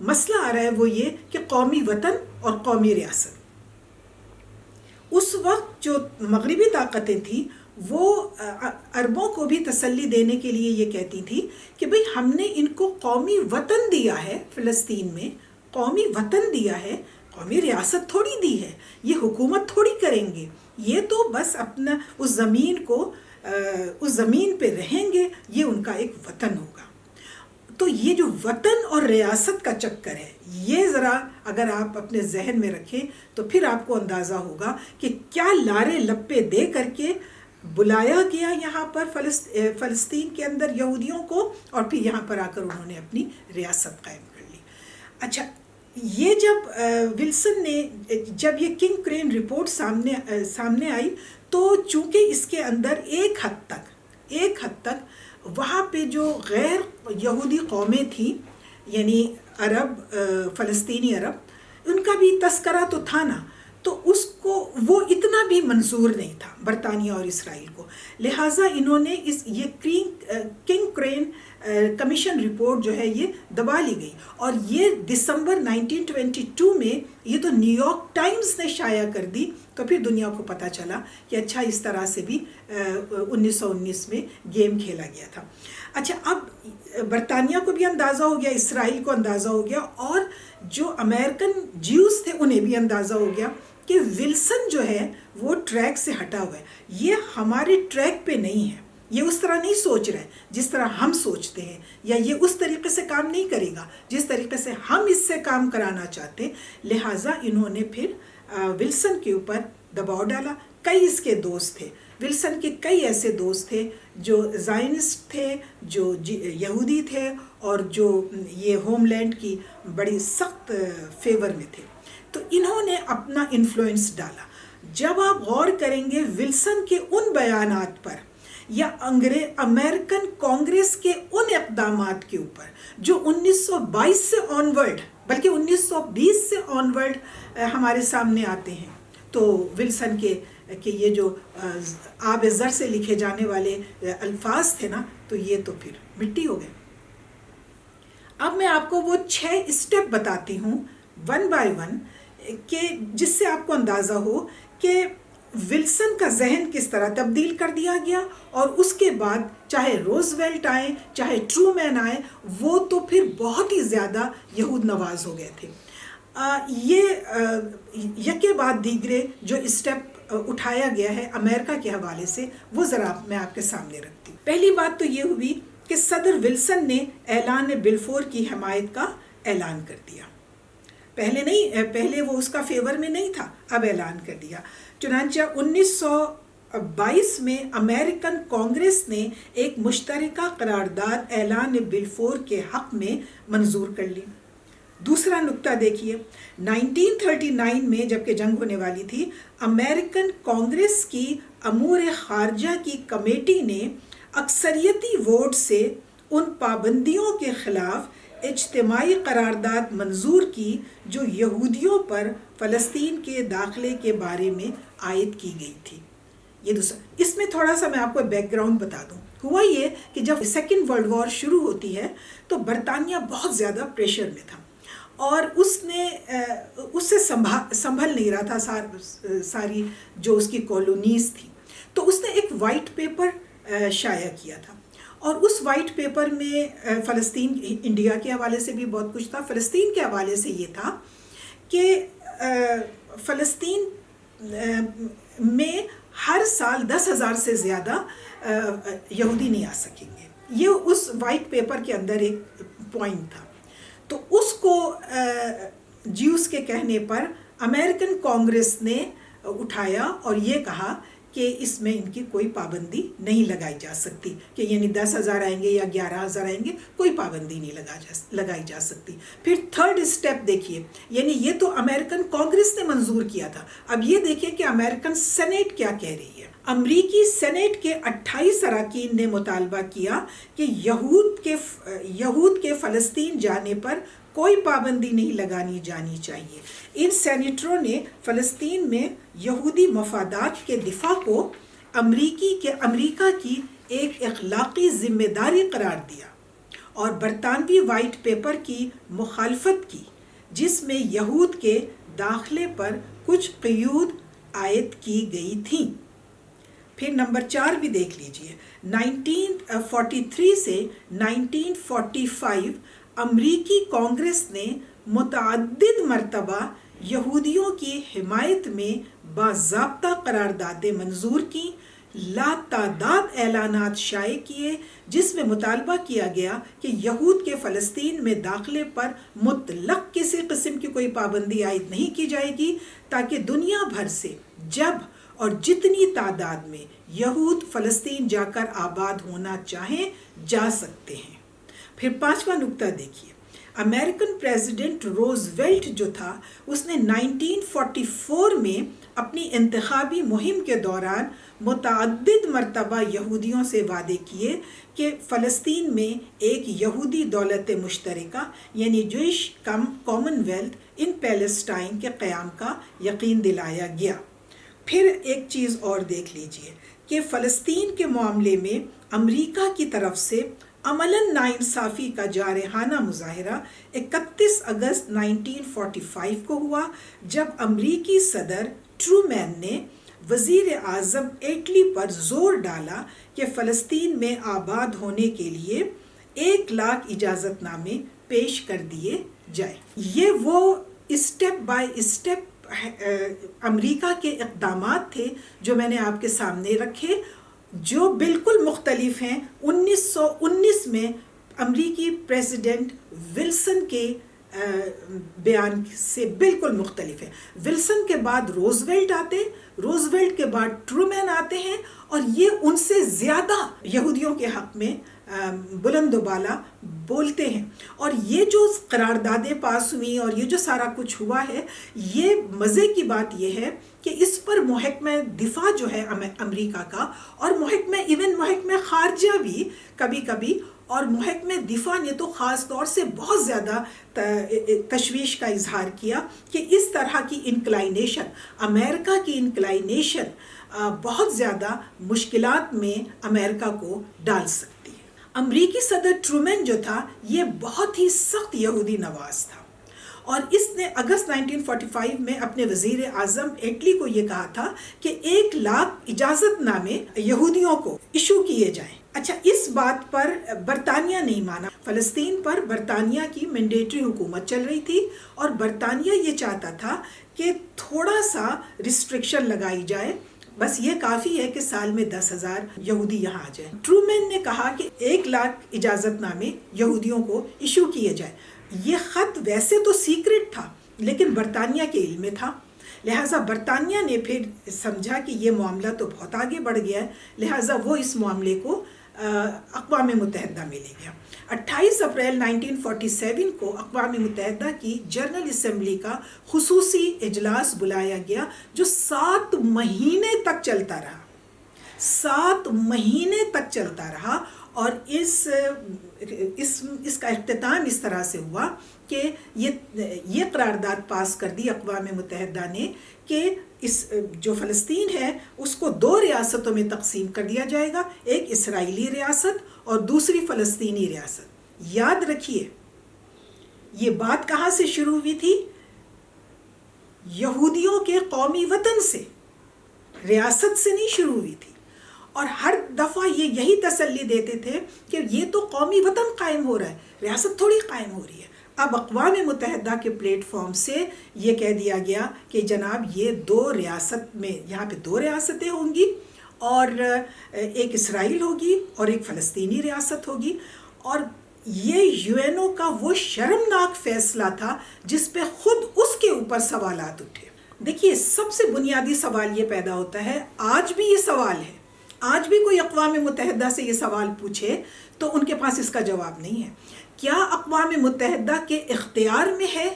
مسئلہ آ رہا ہے وہ یہ کہ قومی وطن اور قومی ریاست. اس وقت جو مغربی طاقتیں تھیں وہ عربوں کو بھی تسلی دینے کے لیے یہ کہتی تھی کہ بھئی ہم نے ان کو قومی وطن دیا ہے، فلسطین میں قومی وطن دیا ہے، قومی ریاست تھوڑی دی ہے، یہ حکومت تھوڑی کریں گے، یہ تو بس اپنا اس زمین کو اس زمین پہ رہیں گے، یہ ان کا ایک وطن ہوگا. تو یہ جو وطن اور ریاست کا چکر ہے، یہ ذرا اگر آپ اپنے ذہن میں رکھیں تو پھر آپ کو اندازہ ہوگا کہ کیا لارے لپے دے کر کے بلایا گیا یہاں پر فلسطین کے اندر یہودیوں کو، اور پھر یہاں پر آ کر انہوں نے اپنی ریاست قائم کر لی. اچھا، یہ جب ولسن نے جب یہ کنگ کرین رپورٹ سامنے آئی تو چونکہ اس کے اندر ایک حد تک وہاں پہ جو غیر یہودی قومیں تھیں، یعنی عرب، فلسطینی عرب، ان کا بھی تذکرہ تو تھا نا، تو اس کو وہ اتنا بھی منظور نہیں تھا برطانیہ اور اسرائیل کو. لہٰذا انہوں نے یہ کنگ کرین کمیشن رپورٹ جو ہے یہ دبا لی گئی، اور یہ دسمبر 1922 میں یہ تو نیو یارک ٹائمز نے شائع کر دی. تو پھر دنیا کو پتہ چلا کہ اچھا اس طرح سے بھی 1919 میں گیم کھیلا گیا تھا. اچھا، اب برطانیہ کو بھی اندازہ ہو گیا، اسرائیل کو اندازہ ہو گیا، اور جو امریکن جیوز تھے انہیں بھی اندازہ ہو گیا کہ ولسن جو ہے وہ ٹریک سے ہٹا ہوا ہے، یہ ہمارے ٹریک پہ نہیں ہے، یہ اس طرح نہیں سوچ رہے جس طرح ہم سوچتے ہیں، یا یہ اس طریقے سے کام نہیں کرے گا جس طریقے سے ہم اس سے کام کرانا چاہتے ہیں. لہٰذا انہوں نے پھر ولسن کے اوپر دباؤ ڈالا. کئی اس کے دوست تھے، ولسن کے کئی ایسے دوست تھے جو زائنسٹ تھے، جو یہودی تھے، اور جو یہ ہوم لینڈ کی بڑی سخت فیور میں تھے. تو انہوں نے اپنا انفلوئنس ڈالا. جب آپ غور کریں گے ولسن کے ان بیانات پر یا امریکن کانگریس کے ان اقدامات کے اوپر جو 1922 سے آنورڈ، بلکہ 1920 سے آنورڈ ہمارے سامنے آتے ہیں، تو ولسن کے یہ جو آب زر سے لکھے جانے والے الفاظ تھے نا، تو یہ تو پھر مٹی ہو گئے. اب میں آپ کو وہ 6 اسٹیپ بتاتی ہوں ون بائی ون، کہ جس سے آپ کو اندازہ ہو کہ ولسن کا ذہن کس طرح تبدیل کر دیا گیا، اور اس کے بعد چاہے روزویلٹ آئے چاہے ٹرومین آئے، وہ تو پھر بہت ہی زیادہ یہود نواز ہو گئے تھے. یہ یکے بعد دیگرے جو اسٹیپ اٹھایا گیا ہے امریکہ کے حوالے سے، وہ ذرا میں آپ کے سامنے رکھتی ہوں. پہلی بات تو یہ ہوئی کہ صدر ولسن نے اعلان بلفور کی حمایت کا اعلان کر دیا. پہلے وہ اس کا فیور میں نہیں تھا، اب اعلان کر دیا. چنانچہ 1922 میں امریکن کانگریس نے ایک مشترکہ قرارداد اعلان بلفور کے حق میں منظور کر لی. دوسرا نقطہ دیکھیے، 1939 میں جبکہ جنگ ہونے والی تھی، امریکن کانگریس کی امور خارجہ کی کمیٹی نے اکثریتی ووٹ سے ان پابندیوں کے خلاف اجتماعی قرارداد منظور کی جو یہودیوں پر فلسطین کے داخلے کے بارے میں عائد کی گئی تھی. یہ دوسرا، اس میں تھوڑا سا میں آپ کو بیک گراؤنڈ بتا دوں. ہوا یہ کہ جب سیکنڈ ورلڈ وار شروع ہوتی ہے تو برطانیہ بہت زیادہ پریشر میں تھا، اور اس سے سنبھل نہیں رہا تھا ساری جو اس کی کالونیز تھی. تو اس نے ایک وائٹ پیپر شائع کیا تھا، اور اس وائٹ پیپر میں فلسطین، انڈیا کے حوالے سے بھی بہت کچھ تھا. فلسطین کے حوالے سے یہ تھا کہ فلسطین میں ہر سال 10,000 سے زیادہ یہودی نہیں آ سکیں گے. یہ اس وائٹ پیپر کے اندر ایک پوائنٹ تھا. تو اس کو جیوز کے کہنے پر امریکن کانگریس نے اٹھایا اور یہ کہا کہ اس میں ان کی کوئی پابندی نہیں لگائی جا سکتی، کہ یعنی 10,000 آئیں گے یا 11,000 آئیں گے، کوئی پابندی نہیں لگائی جا سکتی. پھر تھرڈ اسٹیپ دیکھیے، یعنی یہ تو امریکن کانگریس نے منظور کیا تھا. اب یہ دیکھیں کہ امریکن سینیٹ کیا کہہ رہی ہے. امریکی سینیٹ کے 28 اراکین نے مطالبہ کیا کہ یہود کے فلسطین جانے پر کوئی پابندی نہیں لگانی جانی چاہیے. ان سینیٹروں نے فلسطین میں یہودی مفادات کے دفاع کو امریکہ کی ایک اخلاقی ذمہ داری قرار دیا، اور برطانوی وائٹ پیپر کی مخالفت کی جس میں یہود کے داخلے پر کچھ قیود عائد کی گئی تھیں۔ پھر نمبر 4 بھی دیکھ لیجئے، 1943 سے 1945 امریکی کانگریس نے متعدد مرتبہ یہودیوں کی حمایت میں باضابطہ قراردادیں منظور کیں، لاتعداد اعلانات شائع کیے جس میں مطالبہ کیا گیا کہ یہود کے فلسطین میں داخلے پر مطلق کسی قسم کی کوئی پابندی عائد نہیں کی جائے گی، تاکہ دنیا بھر سے جب اور جتنی تعداد میں یہود فلسطین جا کر آباد ہونا چاہیں جا سکتے ہیں۔ پھر 5واں نقطہ دیکھیے، امریکن پریزیڈنٹ روز ویلٹ جو تھا اس نے 1944 میں اپنی انتخابی مہم کے دوران متعدد مرتبہ یہودیوں سے وعدے کیے کہ فلسطین میں ایک یہودی دولت مشترکہ یعنی Jewish common wealth in Palestine کے قیام کا یقین دلایا گیا۔ پھر ایک چیز اور دیکھ لیجئے کہ فلسطین کے معاملے میں امریکہ کی طرف سے عملاً ناانصافی کا جارحانہ مظاہرہ 31 اگست 1945 کو ہوا، جب امریکی صدر ٹرومین نے وزیر اعظم ایٹلی پر زور ڈالا کہ فلسطین میں آباد ہونے کے لیے 1,00,000 اجازت نامے پیش کر دیے جائیں۔ یہ وہ اسٹیپ بائی اسٹیپ امریکہ کے اقدامات تھے جو میں نے آپ کے سامنے رکھے، جو بالکل مختلف ہیں 1919 میں امریکی پریزیڈنٹ ولسن کے بیان سے بالکل مختلف ہے۔ ولسن کے بعد روزویلٹ آتے، روزویلٹ کے بعد ٹرومین آتے ہیں، اور یہ ان سے زیادہ یہودیوں کے حق میں بلند و بالا بولتے ہیں۔ اور یہ جو قراردادیں پاس ہوئیں اور یہ جو سارا کچھ ہوا ہے، یہ مزے کی بات یہ ہے کہ اس پر محکمہ دفاع جو ہے امریکہ کا، اور محکمہ خارجہ بھی کبھی کبھی، اور محکمہ دفاع نے تو خاص طور سے بہت زیادہ تشویش کا اظہار کیا کہ اس طرح کی انکلائنیشن، امریکہ کی انکلائنیشن بہت زیادہ مشکلات میں امریکہ کو ڈال سکتی ہے۔ امریکی صدر ٹرومین جو تھا یہ بہت ہی سخت یہودی نواز تھا، اور اس نے اگست 1945 میں اپنے وزیر اعظم ایٹلی کو یہ کہا تھا کہ 1,00,000 اجازت نامے یہودیوں کو ایشو کیے جائیں۔ اچھا، اس بات پر برطانیہ نہیں مانا۔ فلسطین پر برطانیہ کی مینڈیٹری حکومت چل رہی تھی، اور برطانیہ یہ چاہتا تھا کہ تھوڑا سا ریسٹرکشن لگائی جائے، بس یہ کافی ہے کہ سال میں 10,000 یہودی یہاں آ جائیں۔ ٹرومین نے کہا کہ 1,00,000 اجازت نامے یہودیوں کو ایشو کیے جائیں۔ یہ خط ویسے تو سیکرٹ تھا لیکن برطانیہ کے علم میں تھا، لہٰذا برطانیہ نے پھر سمجھا کہ یہ معاملہ تو بہت آگے بڑھ گیا ہے، لہٰذا وہ اس معاملے کو اقوام متحدہ میں لے گیا۔ 28 اپریل 1947 کو اقوام متحدہ کی جنرل اسمبلی کا خصوصی اجلاس بلایا گیا جو 7 مہینے تک چلتا رہا، 7 مہینے تک چلتا رہا، اور اس کا اختتام اس طرح سے ہوا کہ یہ قرارداد پاس کر دی اقوام متحدہ نے کہ اس جو فلسطین ہے اس کو 2 ریاستوں میں تقسیم کر دیا جائے گا، ایک اسرائیلی ریاست اور دوسری فلسطینی ریاست۔ یاد رکھیے یہ بات کہاں سے شروع ہوئی تھی؟ یہودیوں کے قومی وطن سے، ریاست سے نہیں شروع ہوئی تھی، اور ہر دفعہ یہی تسلی دیتے تھے کہ یہ تو قومی وطن قائم ہو رہا ہے، ریاست تھوڑی قائم ہو رہی ہے۔ اب اقوام متحدہ کے پلیٹ فارم سے یہ کہہ دیا گیا کہ جناب یہ 2 ریاست میں، یہاں پہ 2 ریاستیں ہوں گی، اور ایک اسرائیل ہوگی اور ایک فلسطینی ریاست ہوگی، اور یہ یو این او کا وہ شرمناک فیصلہ تھا جس پہ خود اس کے اوپر سوالات اٹھے۔ دیکھیے سب سے بنیادی سوال یہ پیدا ہوتا ہے، آج بھی یہ سوال ہے، آج بھی کوئی اقوام متحدہ سے یہ سوال پوچھے تو ان کے پاس اس کا جواب نہیں ہے۔ کیا اقوام متحدہ کے اختیار میں ہے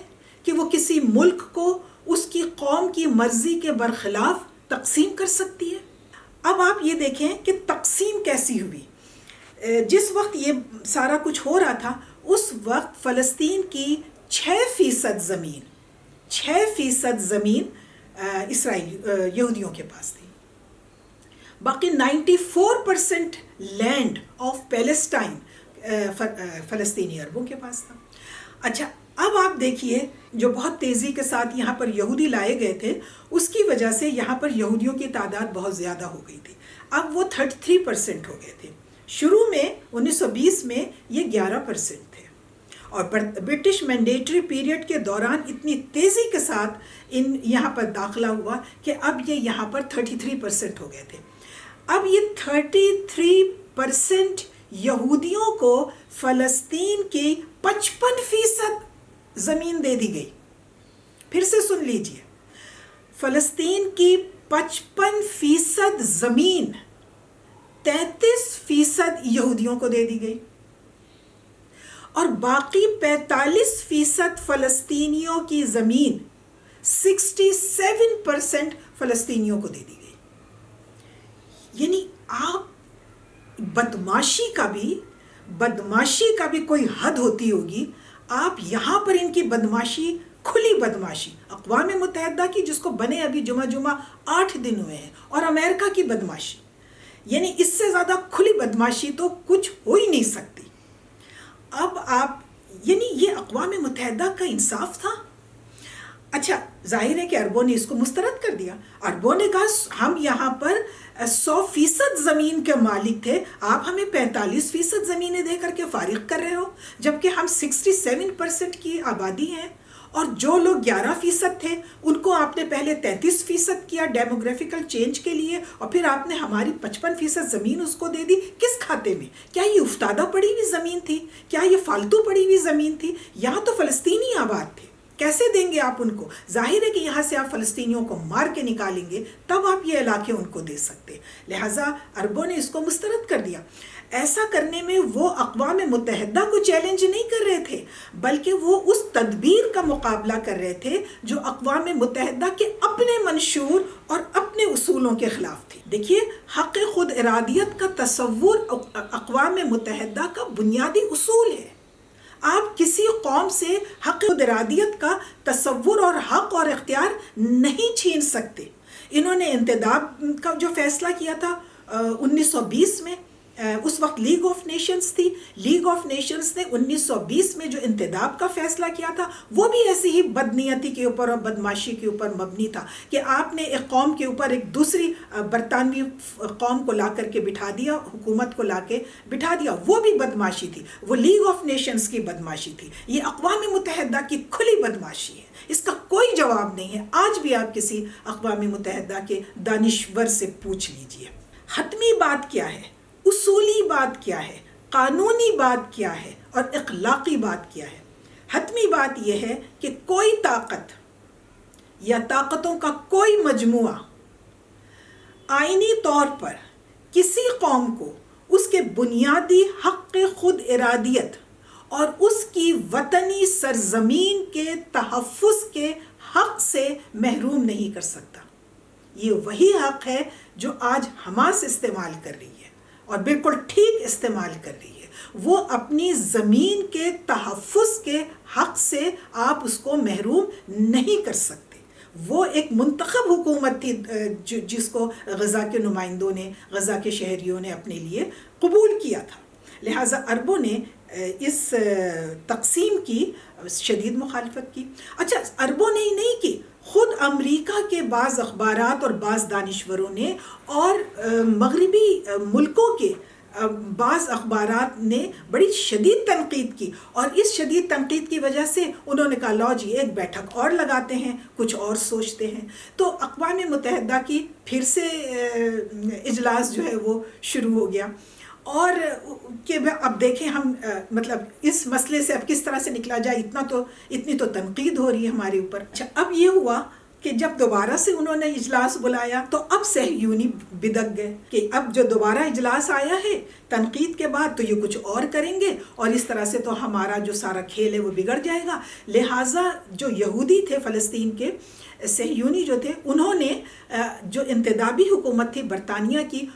کہ وہ کسی ملک کو اس کی قوم کی مرضی کے برخلاف تقسیم کر سکتی ہے؟ اب آپ یہ دیکھیں کہ تقسیم کیسی ہوئی۔ جس وقت یہ سارا کچھ ہو رہا تھا اس وقت فلسطین کی 6% زمین 6% زمین یہودیوں کے پاس تھی، باقی 94% لینڈ آف پیلسٹائن فلسطینی عربوں کے پاس تھا۔ اچھا، اب آپ دیکھیے جو بہت تیزی کے ساتھ یہاں پر یہودی لائے گئے تھے، اس کی وجہ سے یہاں پر یہودیوں کی تعداد بہت زیادہ ہو گئی تھی۔ اب وہ 33% ہو گئے تھے۔ شروع میں 1920 میں یہ 11% تھے، اور برٹش مینڈیٹری پیریڈ کے دوران اتنی تیزی کے ساتھ یہاں پر داخلہ ہوا کہ اب یہ یہاں پر 33% ہو گئے تھے۔ اب یہ 33% یہودیوں کو فلسطین کی 55% زمین دے دی گئی۔ پھر سے سن لیجئے، فلسطین کی 55% زمین 33% یہودیوں کو دے دی گئی، اور باقی 45% فلسطینیوں کی زمین 67% فلسطینیوں کو دے دی گئی۔ یعنی آپ بدماشی کا بھی کوئی حد ہوتی ہوگی۔ آپ یہاں پر ان کی بدماشی، کھلی بدماشی، اقوام متحدہ کی جس کو بنے ابھی جمعہ 8 دن ہوئے ہیں، اور امریکہ کی بدماشی، یعنی اس سے زیادہ کھلی بدماشی تو کچھ ہو ہی نہیں سکتی۔ اب آپ، یعنی یہ اقوام متحدہ کا انصاف تھا۔ اچھا، ظاہر ہے کہ عربوں نے اس کو مسترد کر دیا۔ عربوں نے کہا ہم یہاں پر 100% زمین کے مالک تھے، آپ ہمیں 45% زمینیں دے کر کے فارغ کر رہے ہو، جبکہ ہم 67% کی آبادی ہیں، اور جو لوگ 11% تھے ان کو آپ نے پہلے 33% کیا ڈیموگرافیکل چینج کے لیے، اور پھر آپ نے ہماری 55% زمین اس کو دے دی۔ کس کھاتے میں؟ کیا یہ افتادہ پڑی ہوئی زمین تھی؟ کیا یہ فالتو پڑی ہوئی زمین تھی؟ یہاں تو فلسطینی آباد تھے، کیسے دیں گے آپ ان کو؟ ظاہر ہے کہ یہاں سے آپ فلسطینیوں کو مار کے نکالیں گے تب آپ یہ علاقے ان کو دے سکتے۔ لہٰذا عربوں نے اس کو مسترد کر دیا۔ ایسا کرنے میں وہ اقوام متحدہ کو چیلنج نہیں کر رہے تھے، بلکہ وہ اس تدبیر کا مقابلہ کر رہے تھے جو اقوام متحدہ کے اپنے منشور اور اپنے اصولوں کے خلاف تھی۔ دیکھیے، حق خود ارادیت کا تصور اقوام متحدہ کا بنیادی اصول ہے۔ آپ کسی قوم سے حق خود ارادیت کا تصور اور حق اور اختیار نہیں چھین سکتے۔ انہوں نے انتداب کا جو فیصلہ کیا تھا 1920 میں، اس وقت لیگ آف نیشنز تھی، لیگ آف نیشنز نے 1920 میں جو انتداب کا فیصلہ کیا تھا وہ بھی ایسی ہی بدنیتی کے اوپر اور بدماشی کے اوپر مبنی تھا کہ آپ نے ایک قوم کے اوپر ایک دوسری برطانوی قوم کو لا کر کے بٹھا دیا، حکومت کو لا کے بٹھا دیا۔ وہ بھی بدماشی تھی، وہ لیگ آف نیشنز کی بدماشی تھی۔ یہ اقوام متحدہ کی کھلی بدماشی ہے، اس کا کوئی جواب نہیں ہے۔ آج بھی آپ کسی اقوام متحدہ کے دانشور سے پوچھ لیجئے، حتمی بات کیا ہے، اصولی بات کیا ہے، قانونی بات کیا ہے، اور اخلاقی بات کیا ہے۔ حتمی بات یہ ہے کہ کوئی طاقت یا طاقتوں کا کوئی مجموعہ آئینی طور پر کسی قوم کو اس کے بنیادی حق خود ارادیت اور اس کی وطنی سرزمین کے تحفظ کے حق سے محروم نہیں کر سکتا۔ یہ وہی حق ہے جو آج حماس استعمال کر رہی ہے، اور بالکل ٹھیک استعمال کر رہی ہے۔ وہ اپنی زمین کے تحفظ کے حق سے آپ اس کو محروم نہیں کر سکتے۔ وہ ایک منتخب حکومت تھی جس کو غزہ کے نمائندوں نے، غزہ کے شہریوں نے اپنے لیے قبول کیا تھا۔ لہٰذا عربوں نے اس تقسیم کی شدید مخالفت کی۔ اچھا، عربوں نے ہی نہیں کی، خود امریکہ کے بعض اخبارات اور بعض دانشوروں نے اور مغربی ملکوں کے بعض اخبارات نے بڑی شدید تنقید کی، اور اس شدید تنقید کی وجہ سے انہوں نے کہا لو جی ایک بیٹھک اور لگاتے ہیں، کچھ اور سوچتے ہیں۔ تو اقوام متحدہ کی پھر سے اجلاس جو ہے وہ شروع ہو گیا، اور کہ اب دیکھیں ہم مطلب اس مسئلے سے اب کس طرح سے نکلا جائے، اتنی تو تنقید ہو رہی ہے ہمارے اوپر۔ اچھا، اب یہ ہوا کہ جب دوبارہ سے انہوں نے اجلاس بلایا تو اب صہیونی بدک گئے کہ اب جو دوبارہ اجلاس آیا ہے تنقید کے بعد تو یہ کچھ اور کریں گے، اور اس طرح سے تو ہمارا جو سارا کھیل ہے وہ بگڑ جائے گا۔ لہٰذا جو یہودی تھے فلسطین کے، صہیونی جو تھے، انہوں نے جو انتدابی حکومت تھی برطانیہ کی،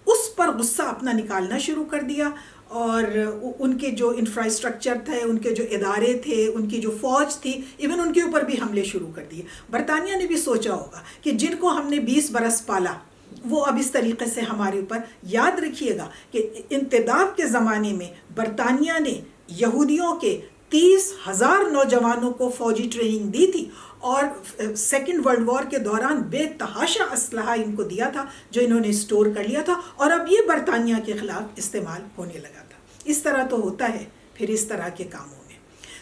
اس پر غصہ اپنا نکالنا شروع کر دیا، اور ان کے جو انفراسٹرکچر تھے، ان کے جو ادارے تھے، ان کی جو فوج تھی، ایون ان کے اوپر بھی حملے شروع کر دیے۔ برطانیہ نے بھی سوچا ہوگا کہ جن کو ہم نے 20 برس پالا، وہ اب اس طریقے سے ہمارے اوپر. یاد رکھیے گا کہ انتداب کے زمانے میں برطانیہ نے یہودیوں کے 30,000 نوجوانوں کو فوجی ٹریننگ دی تھی اور سیکنڈ ورلڈ وار کے دوران بے تحاشا اسلحہ ان کو دیا تھا جو انہوں نے اسٹور کر لیا تھا اور اب یہ برطانیہ کے خلاف استعمال ہونے لگا تھا. اس طرح تو ہوتا ہے پھر اس طرح کے کاموں میں.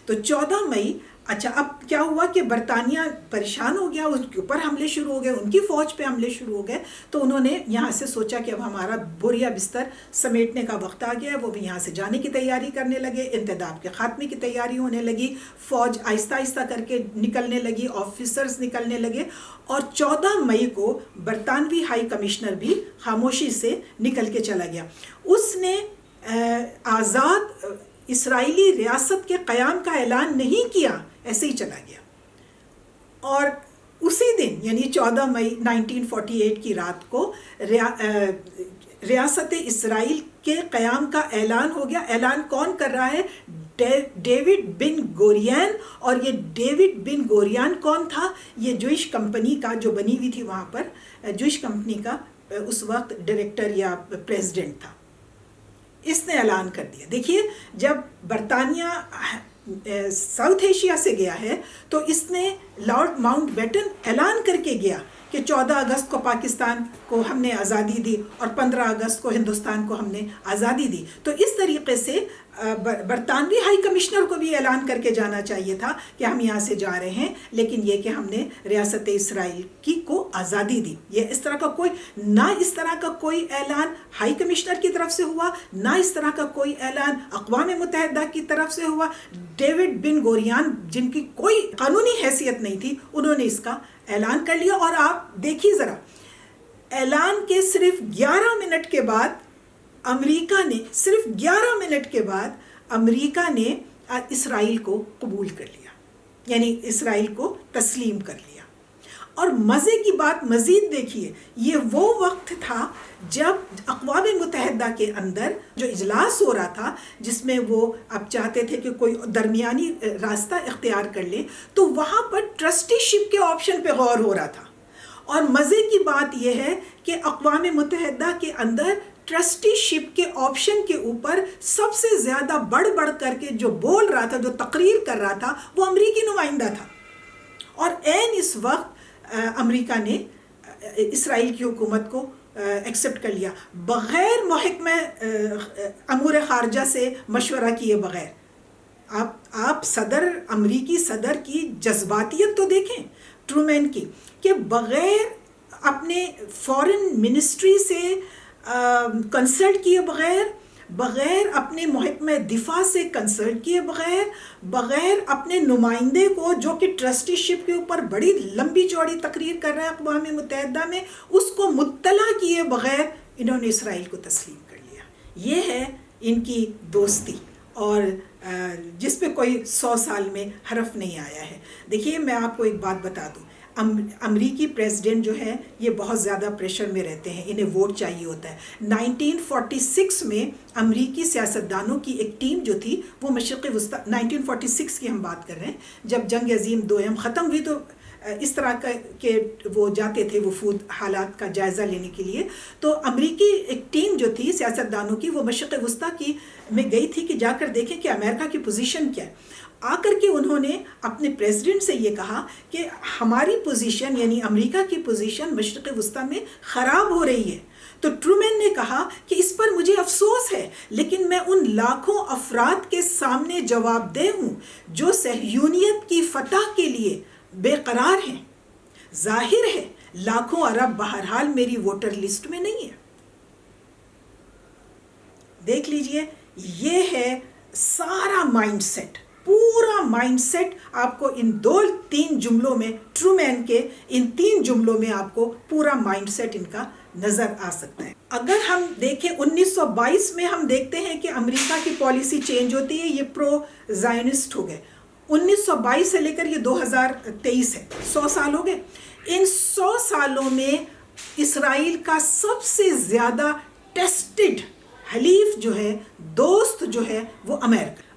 تو 14 مئی اچھا اب کیا ہوا کہ برطانیہ پریشان ہو گیا, اس کے اوپر حملے شروع ہو گئے, ان کی فوج پہ حملے شروع ہو گئے. تو انہوں نے یہاں سے سوچا کہ اب ہمارا بوریا بستر سمیٹنے کا وقت آ گیا ہے. وہ بھی یہاں سے جانے کی تیاری کرنے لگے, انتداب کے خاتمے کی تیاری ہونے لگی, فوج آہستہ آہستہ کر کے نکلنے لگی, آفیسرز نکلنے لگے. اور 14 مئی کو برطانوی ہائی کمشنر بھی خاموشی سے نکل کے چلا گیا. اس نے آزاد اسرائیلی ریاست کے قیام کا اعلان نہیں کیا, ایسے ہی چلا گیا. اور اسی دن یعنی 14 مئی 1948 کی رات کو ریاست اسرائیل کے قیام کا اعلان ہو گیا. اعلان کون کر رہا ہے؟ ڈیوڈ بن گورین. اور یہ ڈیوڈ بن گورین کون تھا؟ یہ جوئش کمپنی کا جو بنی ہوئی تھی وہاں پر, جوئش کمپنی کا اس وقت ڈائریکٹر یا پریزیڈنٹ تھا. اس نے اعلان کر دیا. دیکھیے جب برطانیہ ساؤتھ ایشیا سے گیا ہے تو اس نے لارڈ ماؤنٹ بیٹن اعلان کر کے گیا کہ 14 اگست کو پاکستان کو ہم نے آزادی دی اور 15 اگست کو ہندوستان کو ہم نے آزادی دی. تو اس طریقے سے برطانوی ہائی کمشنر کو بھی اعلان کر کے جانا چاہیے تھا کہ ہم یہاں سے جا رہے ہیں, لیکن یہ کہ ہم نے ریاست اسرائیل کو آزادی دی. یہ اس طرح کا کوئی اعلان ہائی کمشنر کی طرف سے ہوا, نہ اس طرح کا کوئی اعلان اقوام متحدہ کی طرف سے ہوا. ڈیوڈ بن گوریان جن کی کوئی قانونی حیثیت نہیں تھی, انہوں نے اس کا اعلان کر لیا. اور آپ دیکھیے ذرا, اعلان کے صرف 11 منٹ کے بعد امریکہ نے اسرائیل کو قبول کر لیا, یعنی اسرائیل کو تسلیم کر لیا. اور مزے کی بات مزید دیکھیے, یہ وہ وقت تھا جب اقوام متحدہ کے اندر جو اجلاس ہو رہا تھا جس میں وہ اب چاہتے تھے کہ کوئی درمیانی راستہ اختیار کر لے, تو وہاں پر ٹرسٹی شپ کے آپشن پہ غور ہو رہا تھا. اور مزے کی بات یہ ہے کہ اقوام متحدہ کے اندر ٹرسٹی شپ کے آپشن کے اوپر سب سے زیادہ بڑھ کر کے جو بول رہا تھا, جو تقریر کر رہا تھا, وہ امریکی نمائندہ تھا. اور عین اس وقت امریکہ نے اسرائیل کی حکومت کو ایکسپٹ کر لیا بغیر محکمہ امور خارجہ سے مشورہ کیے بغیر. آپ امریکی صدر کی جذباتیت تو دیکھیں ٹرومین کی, کہ بغیر اپنے فورن منسٹری سے کنسلٹ کیے بغیر اپنے محکمہ دفاع سے کنسلٹ کیے بغیر اپنے نمائندے کو جو کہ ٹرسٹی شپ کے اوپر بڑی لمبی چوڑی تقریر کر رہا ہے اقوام متحدہ میں, اس کو مطلع کیے بغیر انہوں نے اسرائیل کو تسلیم کر لیا. یہ ہے ان کی دوستی, اور جس پہ کوئی 100 سال میں حرف نہیں آیا ہے. دیکھیے میں آپ کو ایک بات بتا دوں, امریکی پریزیڈنٹ جو ہے یہ بہت زیادہ پریشر میں رہتے ہیں, انہیں ووٹ چاہیے ہوتا ہے. 1946 میں امریکی سیاستدانوں کی ایک ٹیم جو تھی وہ مشرق وسطی, 1946 کی ہم بات کر رہے ہیں, جب جنگ عظیم دوئم ختم ہوئی تو اس طرح کے وہ جاتے تھے وفود حالات کا جائزہ لینے کے لیے. تو امریکی ایک ٹیم جو تھی سیاستدانوں کی وہ مشرق وسطی میں گئی تھی کہ جا کر دیکھیں کہ امریکہ کی پوزیشن کیا ہے. آ کر کے انہوں نے اپنے پریزیڈنٹ سے یہ کہا کہ ہماری پوزیشن یعنی امریکہ کی پوزیشن مشرق وسطی میں خراب ہو رہی ہے. تو ٹرومین نے کہا کہ اس پر مجھے افسوس ہے, لیکن میں ان لاکھوں افراد کے سامنے جواب دہ ہوں جو صہیونیت کی فتح کے لیے بے قرار ہیں. ظاہر ہے لاکھوں عرب بہرحال میری ووٹر لسٹ میں نہیں ہے. دیکھ لیجئے, یہ ہے سارا مائنڈ سیٹ, پورا مائنڈ سیٹ آپ کو ان 2-3 جملوں میں, ٹرومین کے ان 3 جملوں میں آپ کو پورا مائنڈ سیٹ ان کا نظر آ سکتا ہے. اگر ہم دیکھیں 1922 میں ہم دیکھتے ہیں کہ امریکہ کی پالیسی چینج ہوتی ہے, یہ پرو زائنسٹ ہو گئے. 1922 سے لے کر یہ 2023 ہے, 100 سال ہو گئے. ان 100 سالوں میں اسرائیل کا سب سے زیادہ ٹیسٹڈ حلیف جو ہے, دوست جو ہے, وہ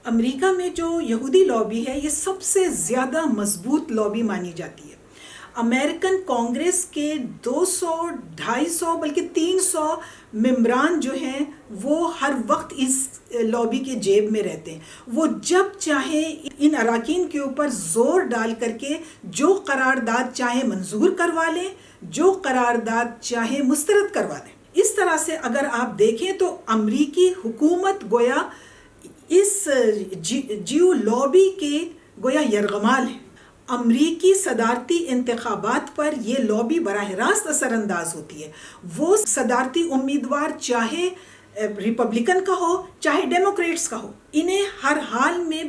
امریکہ میں جو یہودی لابی ہے یہ سب سے زیادہ مضبوط لابی مانی جاتی ہے. امریکن کانگریس کے 200 250 بلکہ 300 ممبران جو ہیں وہ ہر وقت اس لابی کے جیب میں رہتے ہیں. وہ جب چاہیں ان اراکین کے اوپر زور ڈال کر کے جو قرارداد چاہیں منظور کروا لیں، جو قرارداد چاہیں مسترد کروا دیں. اس طرح سے اگر آپ دیکھیں تو امریکی حکومت گویا اس جیو لابی کے گویا یرغمال ہے. امریکی صدارتی انتخابات پر یہ لابی براہ راست اثر انداز ہوتی ہے. وہ صدارتی امیدوار چاہے ریپبلکن کا ہو چاہے ڈیموکریٹس کا ہو، انہیں ہر حال میں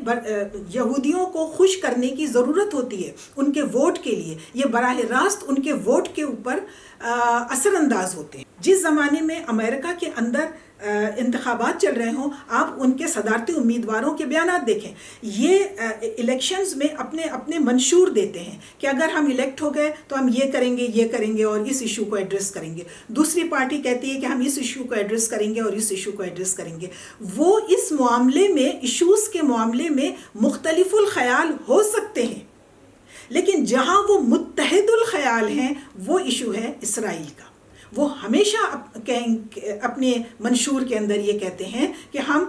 یہودیوں کو خوش کرنے کی ضرورت ہوتی ہے ان کے ووٹ کے لیے. یہ براہ راست ان کے ووٹ کے اوپر اثر انداز ہوتے ہیں. جس زمانے میں امریکہ کے اندر انتخابات چل رہے ہوں، آپ ان کے صدارتی امیدواروں کے بیانات دیکھیں. یہ الیکشنز میں اپنے منشور دیتے ہیں کہ اگر ہم الیکٹ ہو گئے تو ہم یہ کریں گے اور اس ایشو کو ایڈریس کریں گے. دوسری پارٹی کہتی ہے کہ ہم اس ایشو کو ایڈریس کریں گے اور اس ایشو کو ایڈریس کریں گے. وہ اس معاملے میں، ایشوز کے معاملے میں مختلف الخیال ہو سکتے ہیں، لیکن جہاں وہ متحد الخیال ہیں وہ ایشو ہے اسرائیل کا. وہ ہمیشہ اپنے منشور کے اندر یہ کہتے ہیں کہ ہم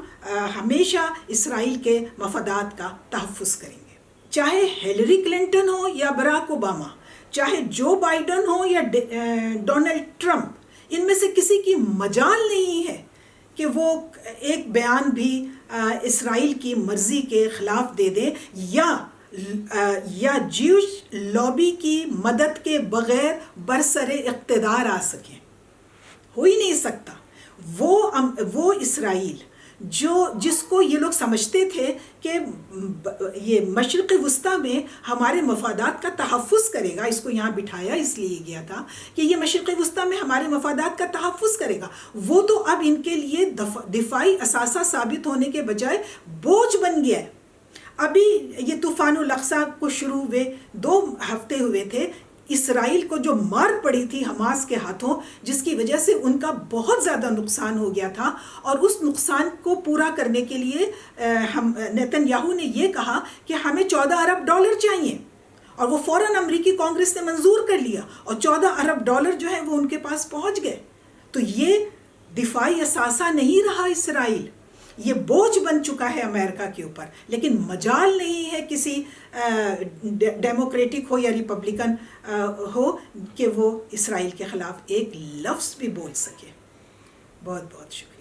ہمیشہ اسرائیل کے مفادات کا تحفظ کریں گے. چاہے ہیلری کلنٹن ہو یا براک اوباما، چاہے جو بائیڈن ہو یا ڈونلڈ ٹرمپ، ان میں سے کسی کی مجال نہیں ہے کہ وہ ایک بیان بھی اسرائیل کی مرضی کے خلاف دے دے یا جیوش لابی کی مدد کے بغیر برسر اقتدار آ سکیں. ہو ہی نہیں سکتا. وہ اسرائیل جس کو یہ لوگ سمجھتے تھے کہ یہ مشرق وسطیٰ میں ہمارے مفادات کا تحفظ کرے گا، اس کو یہاں بٹھایا اس لیے گیا تھا کہ یہ مشرق وسطیٰ میں ہمارے مفادات کا تحفظ کرے گا، وہ تو اب ان کے لیے دفاعی اثاثہ ثابت ہونے کے بجائے بوجھ بن گیا ہے. ابھی یہ طوفان الاقصی کو شروع ہوئے 2 ہفتے ہوئے تھے، اسرائیل کو جو مار پڑی تھی حماس کے ہاتھوں، جس کی وجہ سے ان کا بہت زیادہ نقصان ہو گیا تھا، اور اس نقصان کو پورا کرنے کے لیے نیتن یاہو نے یہ کہا کہ ہمیں $14 ارب چاہیے، اور وہ فوراً امریکی کانگریس نے منظور کر لیا اور $14 ارب جو ہیں وہ ان کے پاس پہنچ گئے. تو یہ دفاعی اثاثہ نہیں رہا اسرائیل، یہ بوجھ بن چکا ہے امریکہ کے اوپر. لیکن مجال نہیں ہے کسی ڈیموکریٹک ہو یا ریپبلکن ہو کہ وہ اسرائیل کے خلاف ایک لفظ بھی بول سکے. بہت بہت شکریہ.